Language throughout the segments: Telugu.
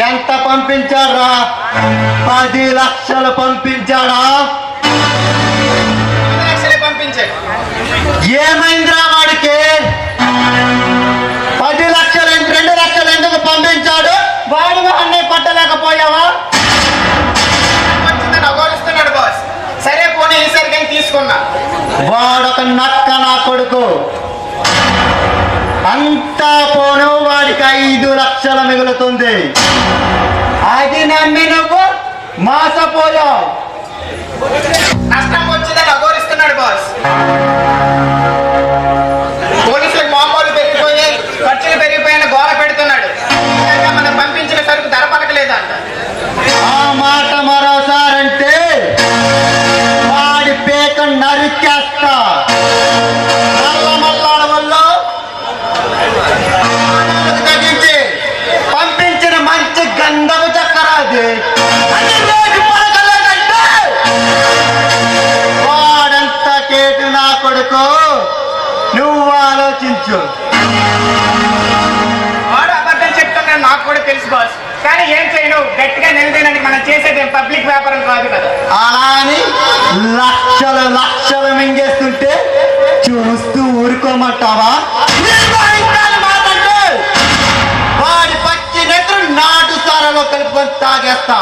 ఎంత పంపించారా? 10 లక్షలు పంపించాడా? ఏమైందిరా వాడికి? 10 లక్షలు 2 లక్షలు ఎందుకు పంపించాడు? వాడు అన్నీ పట్టలేకపోయావా? అగోరిస్తున్నాడు బాస్. సరే పోనీ ఈసరికి తీసుకున్నా. వాడొక నక్క నా కొడుకు. అంతా పోను వాడికి 5 లక్షలు మిగులుతుంది. అది నమ్మి నువ్వు మాసపోయావు. నష్టం వచ్చిందని అగోరిస్తున్నాడు బాస్. పోలీసులకు మామూలు పెరిగిపోయి ఖర్చులు పెరిగిపోయిన గోల పెడుతున్నాడు. మనం పంపించిన సరుకు ధర పలకలేదంట. ఆ మాట మరోసారంటే వాడి పేక నరికేస్తా. మల్లాడ వల్ల తగ్గించి పంపించిన మంచి గంధపు చక్కరాది పలకలేదంటే వాడంతా కేటు నా కొడుకు. నువ్వు ఆలోచించు. వాడు అబద్ధం చెప్తున్నాడు నాకు కూడా తెలుసు బాస్. కానీ ఏం చేయను, గట్టిగా నిలదీయడానికి మనం చేసేది పబ్లిక్ వ్యాపారం కాదు కదా. అలా అని లక్షలు లక్షలు మింగేస్తుంటే చూస్తూ ఊరుకోమంటావా? వాడి పచ్చి నెత్తులు నాటు సారలో కలుపుకొని తాగేస్తా.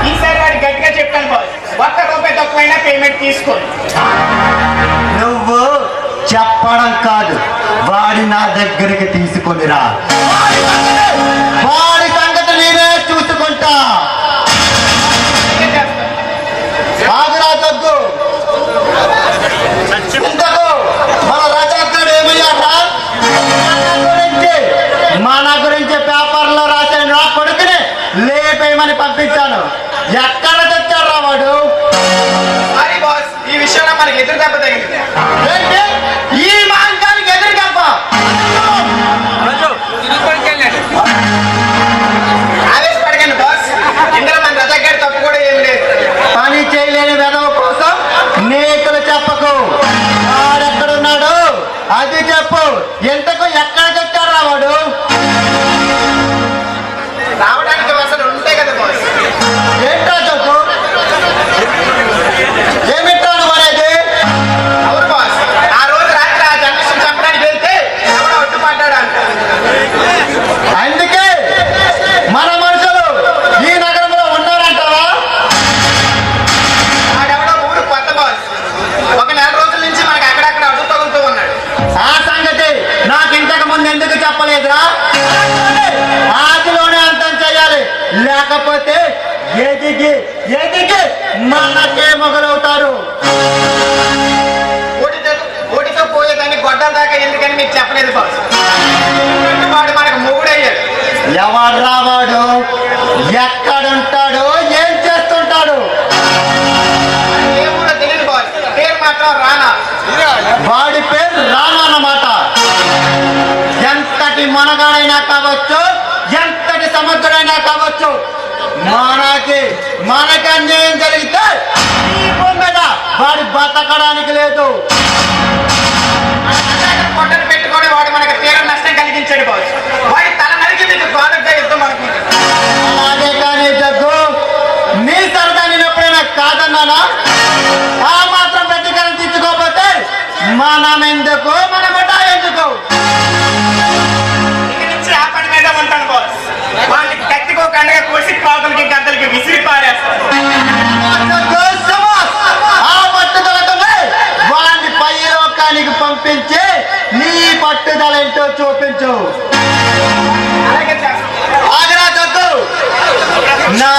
ఈసారి వాడు గట్టిగా చెప్తాను బాస్. పేమెంట్ తీసుకోండి. నువ్వు చెప్పడం కాదు, వాడి నా దగ్గరికి తీసుకొని రా. వాడి సంగతి నేనే చూసుకుంటా. ఏం చేస్తారు? ఆగురా దగ్గు. ఇంతకు మన రచయితడు ఏమయ్యారా? మన గురించి పేపర్లో రాసిన నా కొడుకుని లేపేయమని పంపించాను. ఎక్కడ తెచ్చారా వాడు? సారీ బాస్, ఈ విషయంలో మనకి ఎదురు దెబ్బ తగిలింది. ఏంటి? ఈ మాంకానికి ఎదురు తప్ప ఆవేశపడకండి బాస్, ఇందులో మన రజగారి తప్పు కూడా ఏం లేదు. పని చేయలేని వెధవ కోసం నీతులు చెప్పకు. వాడెక్కడున్నాడు అది చెప్పు. ఎంతకు ఎక్కడ తెచ్చారా వాడు? రావడానికి అసలు ఉంటాయి కదా బాస్. ఏంటో చెప్పు. ఏమిట్టాను అనేది? అవును బాస్, ఆ రోజు రాత్రి ఆ జనరేషన్ చంపడానికి వెళ్తే ఎవడో అడ్డుపడ్డాడు అంట. అందుకే మన మనుషులు ఈ నగరంలో ఉన్నారంటావా? వాడెవడో ఊరు కొత్త బాస్, ఒక నెల రోజుల నుంచి మనకి అక్కడక్కడ అడ్డు తగులుతూ ఉన్నాడు. ఆ సంగతి నాకు ఇంతకు ముందు ఎందుకు చెప్పలేదురా? ఆదిలోనే అంతం చేయాలి, లేకపోతే ఎదిగి ఎదిగి మనకే మొదలవుతారు. ఓటితో పోయేదాన్ని గొడ్డల దాకా ఎందుకని మీకు చెప్పలేదు బాస్. ఎందుకంటే వాడు మనకు మొగుడయ్యాడు. ఎవడ్రా వాడు? ఎక్కడుంటాడు? ఏం చేస్తుంటాడు? ఏ ఊరో తెలియదు బాస్, పేరు మాత్రం రానా. వాడి పేరు రానా అన్నమాట. ఎంతటి మనగాడైనా కావచ్చు, ఎంతటి సమర్థుడైనా కావచ్చు, మనకి అన్యాయం జరిగితే ఈ భూమి మీద వాడి బతకడానికి లేదు. పొట్టను పెట్టుకొని వాడు మనకు తీవ్ర నష్టం కలిగించాడు బాస్. వాడి తల నరికి మీకు గోడగా యుద్ధం అనుకుంటాడు. అలాగే కానీ జగ్గు, నీ సరదా నేను ఎప్పుడైనా కాదన్నానా? ఆ మాత్రం ప్రతీకారం తీర్చుకోకపోతే మనం ఎందుకు, మన ముఠా ఎందుకు? ఇక నుంచి ఆ పని మీద ఉంటాను బాస్. వాళ్ళకి కత్తికో కండగా కోసి పాకులకి గద్దలకి విసిరి పారేస్తాను. జగ్గు, శభాష్. ఆ పట్టుదలతోనే వాడిని పై లోకానికి పంపించి నీ పట్టుదల ఏంటో చూపించు. అలాగే చేస్తాను. ఆగరా జగ్గు. నా